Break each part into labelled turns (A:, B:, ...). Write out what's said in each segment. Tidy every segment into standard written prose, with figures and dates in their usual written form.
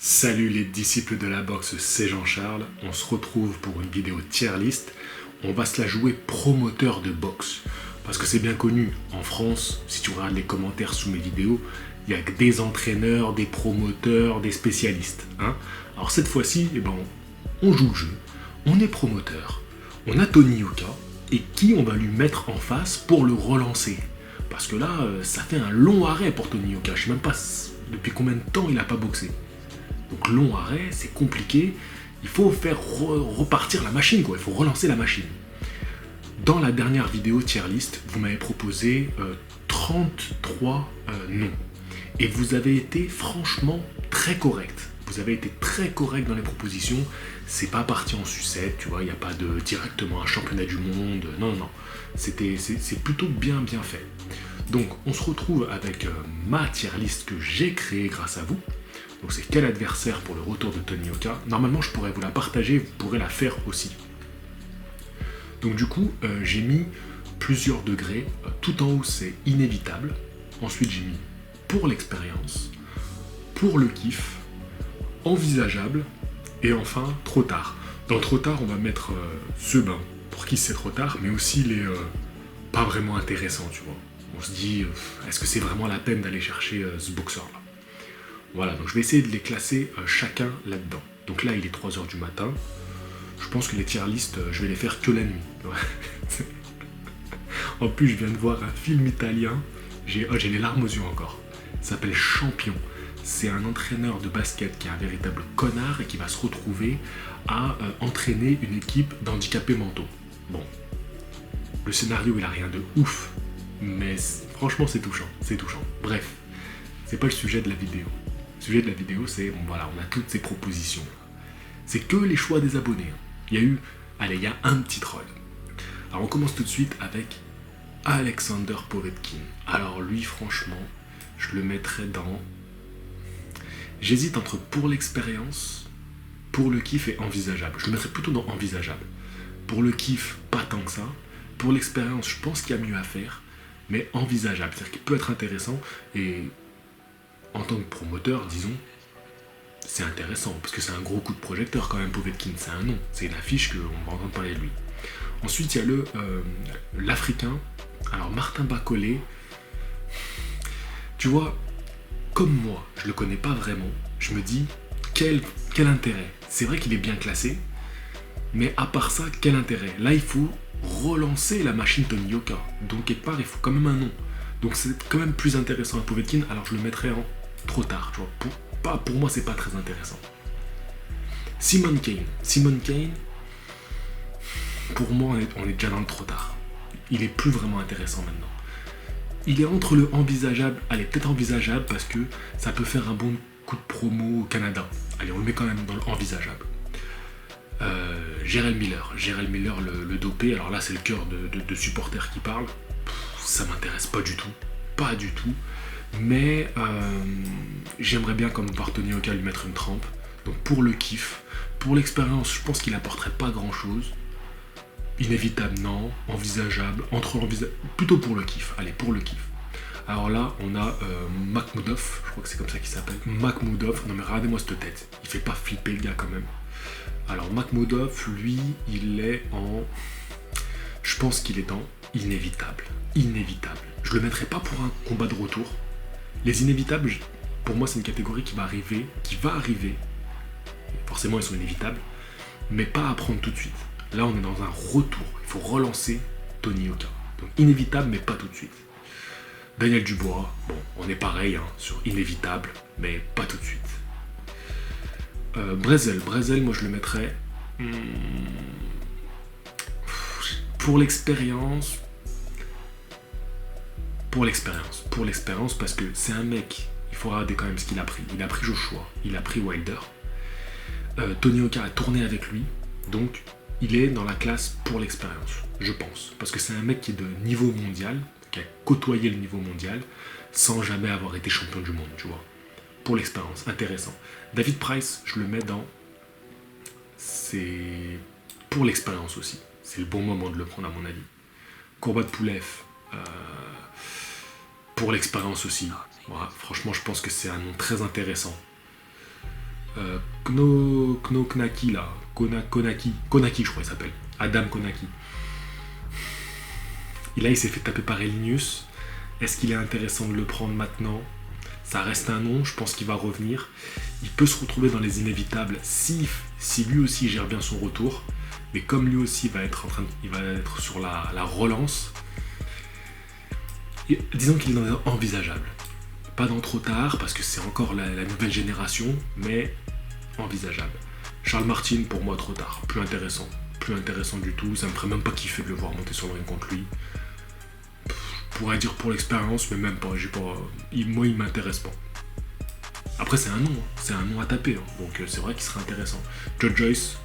A: Salut les disciples de la boxe, c'est Jean-Charles. On se retrouve pour une vidéo tier list. On va se la jouer promoteur de boxe. Parce que c'est bien connu, en France, si tu regardes les commentaires sous mes vidéos, il n'y a que des entraîneurs, des promoteurs, des spécialistes. Alors cette fois-ci, on joue le jeu, on est promoteur, on a Tony Yoka, et qui on va lui mettre en face pour le relancer. Parce que là, ça fait un long arrêt pour Tony Yoka. Je sais même pas depuis combien de temps il n'a pas boxé. Donc long arrêt, c'est compliqué, il faut faire repartir la machine, quoi. Il faut relancer la machine. Dans la dernière vidéo tier list, vous m'avez proposé 33 noms. Et vous avez été franchement très correct. Vous avez été très correct dans les propositions. C'est pas parti en sucette, tu vois, il n'y a pas de directement un championnat du monde. Non. C'est plutôt bien fait. Donc on se retrouve avec ma tier list que j'ai créée grâce à vous. Donc c'est quel adversaire pour le retour de Tony Yoka. Normalement je pourrais vous la partager, vous pourrez la faire aussi. Donc du coup j'ai mis plusieurs degrés. Tout en haut c'est inévitable. Ensuite j'ai mis pour l'expérience, pour le kiff, envisageable et enfin trop tard. Dans trop tard on va mettre ceux pour qui c'est trop tard, mais aussi les pas vraiment intéressants, tu vois. On se dit est-ce que c'est vraiment la peine d'aller chercher ce boxeur là. Voilà, donc je vais essayer de les classer chacun là-dedans. Donc là, il est 3h du matin. Je pense que les tier list, je vais les faire que la nuit. En plus, je viens de voir un film italien. J'ai les larmes aux yeux encore. Ça s'appelle Champion. C'est un entraîneur de basket qui est un véritable connard et qui va se retrouver à entraîner une équipe d'handicapés mentaux. Bon, le scénario, il a rien de ouf. Mais franchement, c'est touchant. Bref, c'est pas le sujet de la vidéo. Le sujet de la vidéo, c'est, voilà, on a toutes ces propositions. C'est que les choix des abonnés. Il y a un petit troll. Alors on commence tout de suite avec Alexander Povetkin. Alors lui, franchement, je le mettrais dans... J'hésite entre pour l'expérience, pour le kiff et envisageable. Je le mettrais plutôt dans envisageable. Pour le kiff, pas tant que ça. Pour l'expérience, je pense qu'il y a mieux à faire, mais envisageable. C'est-à-dire qu'il peut être intéressant et... En tant que promoteur, disons, c'est intéressant, parce que c'est un gros coup de projecteur quand même, Povetkin, c'est un nom, c'est une affiche qu'on va entendre parler de lui. Ensuite, il y a l'Africain, alors Martin Bacolé, tu vois, comme moi, je le connais pas vraiment, je me dis, quel intérêt. C'est vrai qu'il est bien classé, mais à part ça, quel intérêt. Là, il faut relancer la machine Tony Yoka, donc quelque part, il faut quand même un nom. Donc c'est quand même plus intéressant à Povetkin, alors je le mettrais en trop tard, tu vois. Pour moi, c'est pas très intéressant. Simon Kane, pour moi, on est déjà dans le trop tard. Il est plus vraiment intéressant maintenant. Il est entre le envisageable, allez, peut-être envisageable parce que ça peut faire un bon coup de promo au Canada. Allez, on le met quand même dans l'envisageable. Gerald Miller, le dopé, alors là, c'est le cœur de supporters qui parle. Ça m'intéresse pas du tout. Mais j'aimerais bien, comme par Tony Yoka, lui mettre une trempe. Donc pour le kiff, pour l'expérience, je pense qu'il apporterait pas grand chose. Inévitable, non. Envisageable, plutôt pour le kiff. Allez, pour le kiff. Alors là, on a Makhmoudov, je crois que c'est comme ça qu'il s'appelle. Makhmoudov, non mais regardez-moi cette tête. Il fait pas flipper le gars quand même. Alors Makhmoudov, lui, il est en... Je pense qu'il est en inévitable. Je le mettrai pas pour un combat de retour. Les inévitables, pour moi, c'est une catégorie qui va arriver. Forcément, ils sont inévitables, mais pas à prendre tout de suite. Là, on est dans un retour. Il faut relancer Tony Yoka. Donc inévitable, mais pas tout de suite. Daniel Dubois, bon, on est pareil sur inévitable, mais pas tout de suite. Brezel, moi, je le mettrais pour l'expérience. Pour l'expérience, parce que c'est un mec, il faut regarder quand même ce qu'il a pris. Il a pris Joshua, il a pris Wilder. Tony Yoka a tourné avec lui, donc il est dans la classe pour l'expérience, je pense. Parce que c'est un mec qui est de niveau mondial, qui a côtoyé le niveau mondial, sans jamais avoir été champion du monde, tu vois. Pour l'expérience, intéressant. David Price, je le mets dans... C'est pour l'expérience aussi. C'est le bon moment de le prendre à mon avis. Kourbatpoulev, pour l'expérience aussi. Voilà, franchement, je pense que c'est un nom très intéressant. Knaki là, Konaki je crois il s'appelle, Adam Konaki. Et là il s'est fait taper par Elinius. Est-ce qu'il est intéressant de le prendre maintenant? Ça reste un nom, je pense qu'il va revenir. Il peut se retrouver dans les inévitables si lui aussi gère bien son retour. Mais comme lui aussi va être sur la relance, disons qu'il est dans envisageable. Pas dans trop tard, parce que c'est encore la nouvelle génération, mais envisageable. Charles Martin, pour moi, trop tard. Plus intéressant du tout. Ça me ferait même pas kiffer de le voir monter sur le ring contre lui. Je pourrais dire pour l'expérience, mais même pas. Moi, il m'intéresse pas. Après, c'est un nom à taper. Donc, c'est vrai qu'il serait intéressant. Joe Joyce,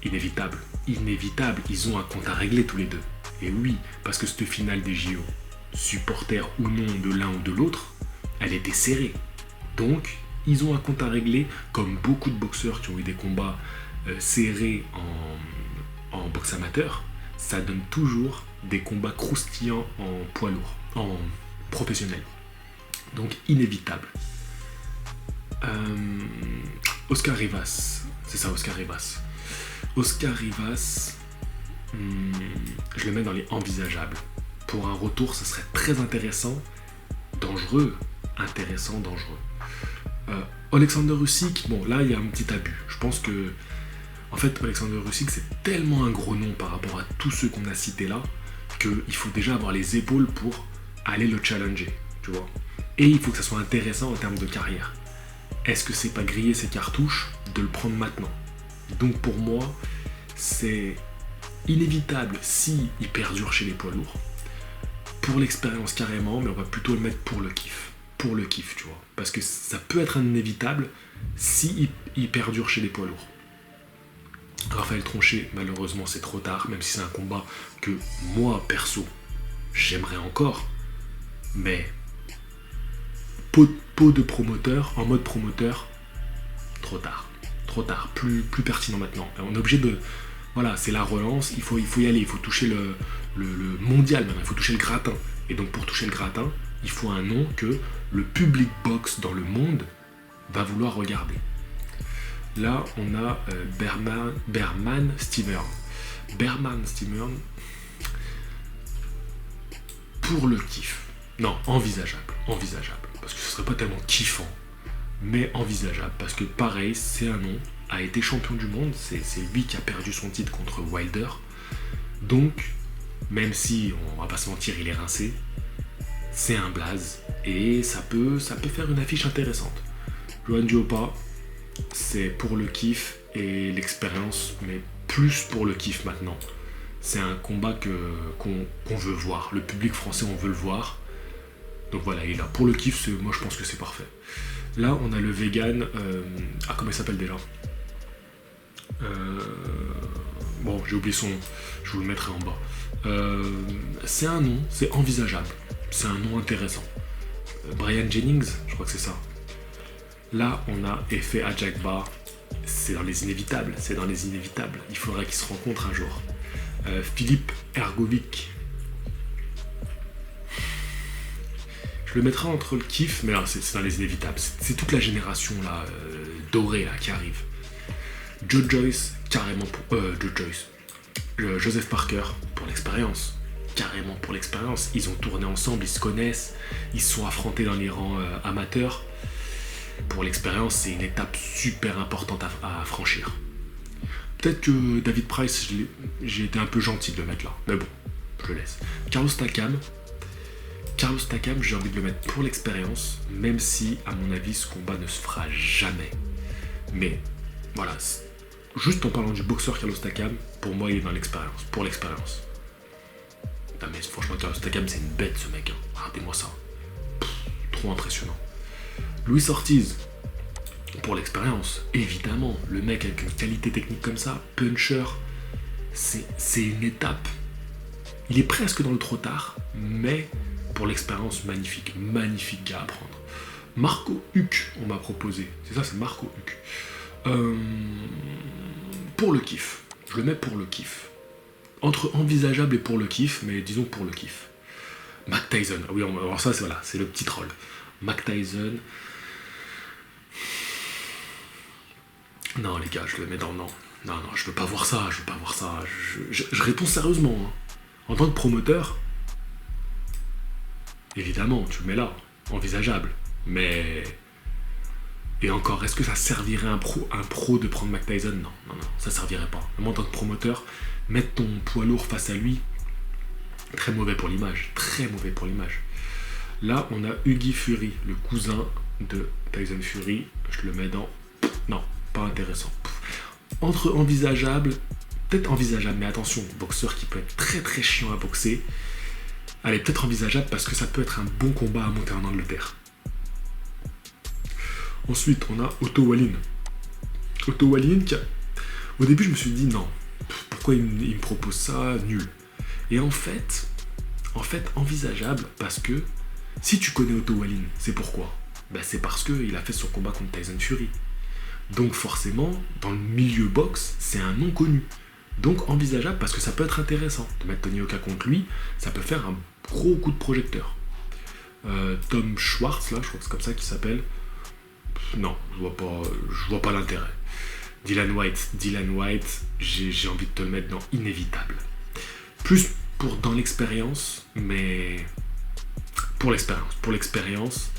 A: inévitable. Ils ont un compte à régler tous les deux. Et oui, parce que cette finale des JO, supporters ou non de l'un ou de l'autre, elle était serrée. Donc, ils ont un compte à régler, comme beaucoup de boxeurs qui ont eu des combats serrés en boxe amateur. Ça donne toujours des combats croustillants en poids lourd, en professionnel. Donc, inévitable. Oscar Rivas, c'est ça, Oscar Rivas. Oscar Rivas, je le mets dans les envisageables. Pour un retour, ce serait très intéressant, dangereux. Alexander Usyk, bon là il y a un petit abus. Je pense que, en fait, Alexander Usyk c'est tellement un gros nom par rapport à tous ceux qu'on a cités là, qu'il faut déjà avoir les épaules pour aller le challenger, tu vois. Et il faut que ça soit intéressant en termes de carrière. Est-ce que c'est pas griller ses cartouches de le prendre maintenant? Donc pour moi, c'est inévitable si il perdure chez les poids lourds. Pour l'expérience carrément, mais on va plutôt le mettre pour le kiff. Pour le kiff, tu vois. Parce que ça peut être un inévitable si il perdure chez les poids lourds. Raphaël Tronchet, malheureusement, c'est trop tard, même si c'est un combat que moi, perso, j'aimerais encore. Mais pot de promoteur, en mode promoteur, trop tard, plus pertinent maintenant. On est obligé de... Voilà, c'est la relance, il faut y aller, il faut toucher le mondial maintenant, il faut toucher le gratin. Et donc pour toucher le gratin, il faut un nom que le public box dans le monde va vouloir regarder. Là, on a Berman Stever. Pour le kiff. Non, envisageable. Parce que ce serait pas tellement kiffant, mais envisageable. Parce que pareil, c'est un nom, a été champion du monde, c'est lui qui a perdu son titre contre Wilder. Donc, même si, on va pas se mentir, il est rincé, c'est un blaze, et ça peut faire une affiche intéressante. Johan Duopa, c'est pour le kiff et l'expérience, mais plus pour le kiff maintenant. C'est un combat qu'on veut voir. Le public français, on veut le voir. Donc voilà, il est là. Pour le kiff, moi je pense que c'est parfait. Là, on a le vegan. Comment il s'appelle déjà? Bon, j'ai oublié son nom. Je vous le mettrai en bas. C'est un nom, c'est envisageable. C'est un nom intéressant. Brian Jennings, je crois que c'est ça. Là, on a Efe Ajagba. C'est dans les inévitables. Il faudrait qu'ils se rencontrent un jour. Philippe Ergovic. Je le mettrai entre le kiff, mais là, c'est dans les inévitables. C'est toute la génération là, dorée là, qui arrive. Joe Joyce, carrément pour... Joseph Parker, pour l'expérience. Carrément pour l'expérience. Ils ont tourné ensemble, ils se connaissent. Ils se sont affrontés dans les rangs amateurs. Pour l'expérience, c'est une étape super importante à franchir. Peut-être que David Price, j'ai été un peu gentil de le mettre là. Mais bon, je le laisse. Carlos Takam, j'ai envie de le mettre pour l'expérience, même si, à mon avis, ce combat ne se fera jamais. Mais, voilà, juste en parlant du boxeur Carlos Takam, pour moi, il est dans l'expérience, pour l'expérience. Non mais franchement, Carlos Takam, c'est une bête, ce mec. Hein. Regardez-moi ça. Trop impressionnant. Luis Ortiz, pour l'expérience, évidemment. Le mec avec une qualité technique comme ça, puncher, c'est une étape. Il est presque dans le trop tard, mais... pour l'expérience, magnifique gars à prendre. Marco Huck, on m'a proposé. C'est ça, c'est Marco Huck. Pour le kiff. Je le mets pour le kiff. Entre envisageable et pour le kiff, mais disons pour le kiff. Mike Tyson. Ah oui, alors ça, c'est le petit troll. Mike Tyson. Non, les gars, je le mets dans non. Non, non, je veux pas voir ça, je veux pas voir ça. Je réponds sérieusement, hein. En tant que promoteur, évidemment, tu le mets là, envisageable. Mais... Et encore, est-ce que ça servirait à un pro de prendre Mike Tyson? Non, non, non, ça servirait pas. Moi, en tant que promoteur, mettre ton poids lourd face à lui, très mauvais pour l'image. Très mauvais pour l'image. Là, on a Huggy Fury, le cousin de Tyson Fury. Je le mets dans... Non, pas intéressant. Entre envisageable, peut-être envisageable, mais attention, boxeur qui peut être très très chiant à boxer. Allez, peut-être envisageable parce que ça peut être un bon combat à monter en Angleterre. Ensuite, on a Otto Wallin. Otto Wallin, au début, je me suis dit non, pourquoi il me propose ça, nul. Et en fait, envisageable parce que si tu connais Otto Wallin, c'est pourquoi? C'est parce qu'il a fait son combat contre Tyson Fury. Donc forcément, dans le milieu boxe, c'est un nom connu. Donc envisageable parce que ça peut être intéressant. De mettre Tony Oka contre lui, ça peut faire un gros coup de projecteur. Tom Schwartz, là, je crois que c'est comme ça qu'il s'appelle. Non, je vois pas l'intérêt. Dylan White, j'ai envie de te le mettre dans inévitable. Plus dans l'expérience, mais pour l'expérience,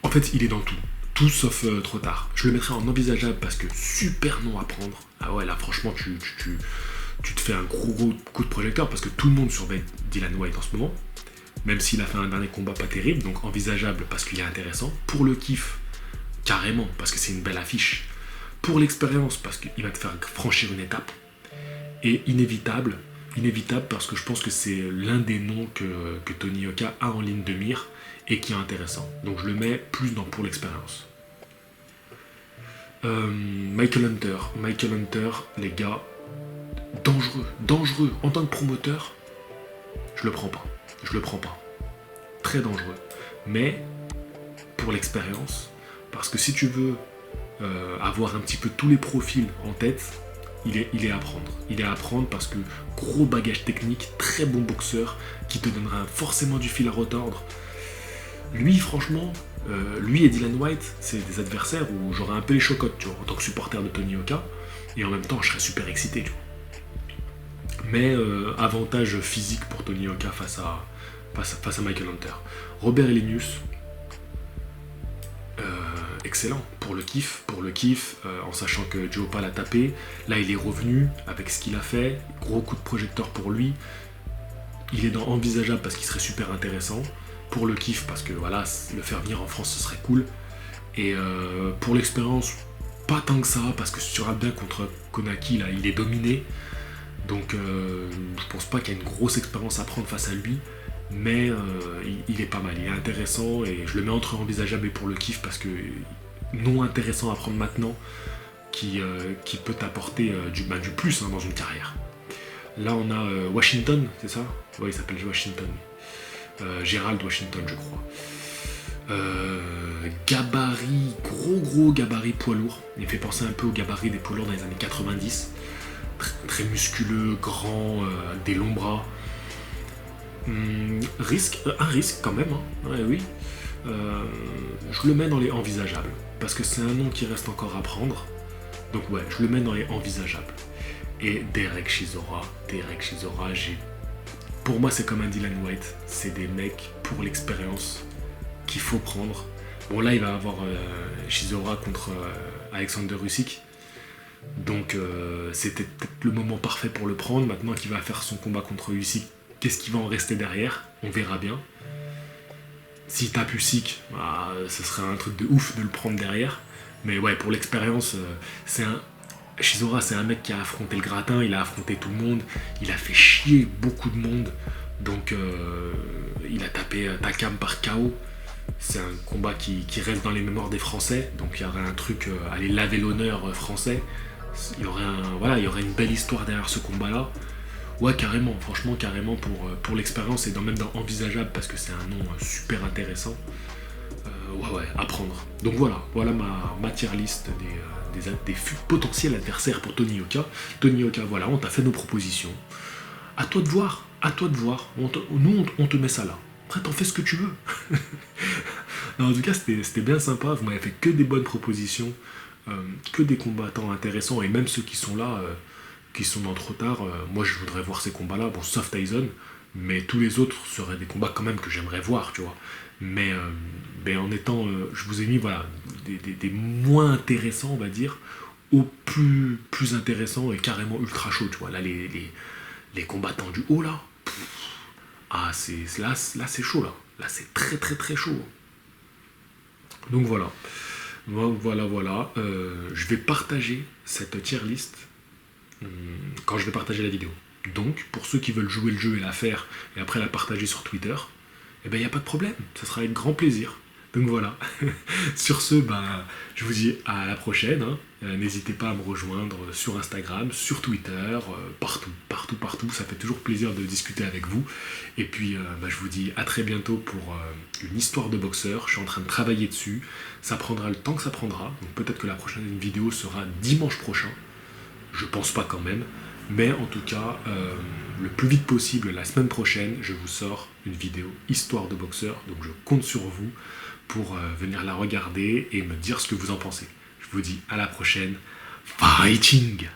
A: en fait, il est dans tout. Tout sauf trop tard. Je le mettrais en envisageable parce que super nom à prendre. Ah ouais, là, franchement, tu te fais un gros coup de projecteur parce que tout le monde surveille Dylan White en ce moment. Même s'il a fait un dernier combat pas terrible, donc envisageable parce qu'il est intéressant. Pour le kiff, carrément, parce que c'est une belle affiche. Pour l'expérience, parce qu'il va te faire franchir une étape. Et inévitable parce que je pense que c'est l'un des noms que Tony Oka a en ligne de mire et qui est intéressant. Donc je le mets plus pour l'expérience. Michael Hunter, les gars, dangereux. En tant que promoteur, je le prends pas. Très dangereux. Mais pour l'expérience, parce que si tu veux avoir un petit peu tous les profils en tête, il est à prendre. Il est à prendre parce que gros bagage technique, très bon boxeur, qui te donnera forcément du fil à retordre. Lui, franchement, lui et Dylan White, c'est des adversaires où j'aurais un peu les chocottes, tu vois, en tant que supporter de Tony Oka, et en même temps, je serais super excité, tu vois. Mais avantage physique pour Tony Oka face à Michael Hunter. Robert Helenius, excellent pour le kiff, en sachant que Joe Pa l'a tapé. Là, il est revenu avec ce qu'il a fait. Gros coup de projecteur pour lui. Il est dans envisageable parce qu'il serait super intéressant. Pour le kiff, parce que voilà, le faire venir en France, ce serait cool. Et pour l'expérience, pas tant que ça, parce que sur bien contre Konaki, là, il est dominé. Donc, je pense pas qu'il y a une grosse expérience à prendre face à lui. Mais il est pas mal, il est intéressant et je le mets entre envisageable et pour le kiff parce que non intéressant à prendre maintenant qui peut t'apporter du plus dans une carrière. Là on a Washington, c'est ça? Ouais, il s'appelle Washington. Gérald Washington, je crois. Gabarit, gros gabarit poids lourd. Il me fait penser un peu au gabarit des poids lourds dans les années 90. Très musculeux, grand, des longs bras. Un risque quand même, hein. Ouais, oui. Je le mets dans les envisageables parce que c'est un nom qui reste encore à prendre. Donc ouais, je le mets dans les envisageables. Et Derek Chisora, pour moi c'est comme un Dylan White, c'est des mecs pour l'expérience qu'il faut prendre. Bon là il va avoir Chisora contre Alexander Usyk. Donc c'était peut-être le moment parfait pour le prendre. Maintenant qu'il va faire son combat contre Usyk, qu'est-ce qui va en rester derrière? On verra bien. S'il tape Usyk, ce serait un truc de ouf de le prendre derrière. Mais ouais, pour l'expérience, Chisora, c'est un mec qui a affronté le gratin, il a affronté tout le monde, il a fait chier beaucoup de monde. Donc il a tapé Takam par KO. C'est un combat qui reste dans les mémoires des Français. Donc il y aurait un truc, aller laver l'honneur français. Il y aurait une belle histoire derrière ce combat-là. Ouais, carrément, franchement, carrément pour l'expérience et même dans envisageable parce que c'est un nom super intéressant. Ouais, à prendre. Donc voilà ma tier list des potentiels adversaires pour Tony Oka. Tony Oka, voilà, on t'a fait nos propositions. À toi de voir. Nous, on te met ça là. Après, t'en fais ce que tu veux. Non, en tout cas, c'était bien sympa. Vous m'avez fait que des bonnes propositions. que des combattants intéressants, et même ceux qui sont là, qui sont dans trop tard, moi je voudrais voir ces combats-là, bon, sauf Tyson, mais tous les autres seraient des combats quand même que j'aimerais voir, tu vois. Mais en étant, je vous ai mis, voilà, des moins intéressants, on va dire, au plus intéressants et carrément ultra chaud, tu vois. Là, les combattants du haut, là, là c'est chaud, là. Là, c'est très très très chaud. Donc voilà. Voilà. Je vais partager cette tier list quand je vais partager la vidéo. Donc, pour ceux qui veulent jouer le jeu et la faire, et après la partager sur Twitter, eh ben, il n'y a pas de problème. Ça sera avec grand plaisir. Donc voilà. Sur ce, je vous dis à la prochaine. Hein. N'hésitez pas à me rejoindre sur Instagram, sur Twitter, partout. Ça fait toujours plaisir de discuter avec vous. Et puis, je vous dis à très bientôt pour une histoire de boxeur. Je suis en train de travailler dessus. Ça prendra le temps que ça prendra. Donc peut-être que la prochaine vidéo sera dimanche prochain. Je pense pas quand même. Mais en tout cas, le plus vite possible, la semaine prochaine, je vous sors une vidéo histoire de boxeur. Donc je compte sur vous pour venir la regarder et me dire ce que vous en pensez. Je vous dis à la prochaine. Fighting!